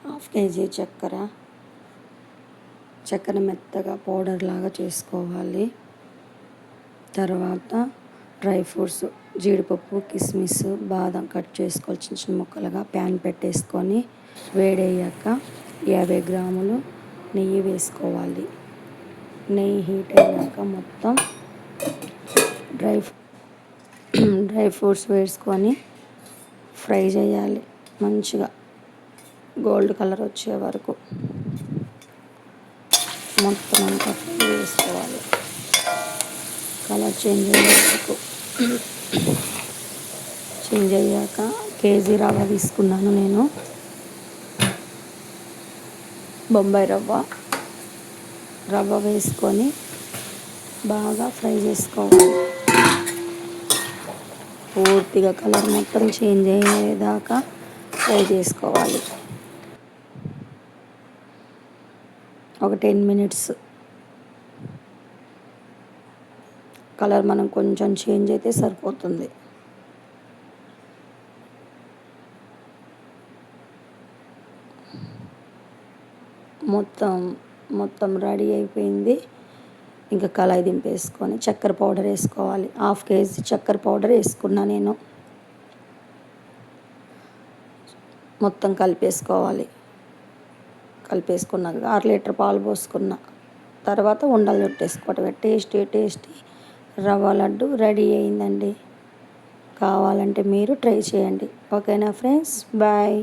Half KG చక్కెర మెత్తగా powder లాగా చేసుకోవాలి. తర్వాత డ్రై ఫ్రూట్స్ జీడిపప్పు, కిస్మిస్, బాదం కట్ చేసుకోవాలి చిన్న చిన్న ముక్కలుగా. ప్యాన్ పెట్టేసుకొని వేడయ్యాక 50 గ్రాములు నెయ్యి వేసుకోవాలి. నెయ్యి హీట్ అయ్యాక మొత్తం డ్రై ఫ్రూట్స్ వేసుకొని ఫ్రై చేయాలి మంచిగా గోల్డ్ కలర్ వచ్చే వరకు. మొత్తం అంతా ఫ్రై చేసుకోవాలి కలర్ చేంజ్ అయ్యాక కేజీ రవ్వ తీసుకున్నాను నేను, బొంబాయి రవ్వ వేసుకొని బాగా ఫ్రై చేసుకోవాలి. పూర్తిగా కలర్ మొత్తం చేంజ్ అయ్యేదాకా ఫ్రై చేసుకోవాలి. ఒక 10 మినిట్స్. కలర్ మనం కొంచెం చేంజ్ అయితే సరిపోతుంది. మొత్తం రెడీ అయిపోయింది. ఇంకా కళాయి దింపేసుకొని చక్కెర పౌడర్ వేసుకోవాలి. హాఫ్ కేజీ చక్కెర పౌడర్ వేసుకున్నా నేను. మొత్తం కలిపేసుకున్నాక 1/2 లీటర్ పాలు పోసుకున్న తర్వాత ఉండలు చుట్టేసుకోవటమే. టేస్టీ రవ్వ లడ్డు రెడీ అయిందండి. కావాలంటే మీరు ట్రై చేయండి. ఓకేనా ఫ్రెండ్స్, బాయ్.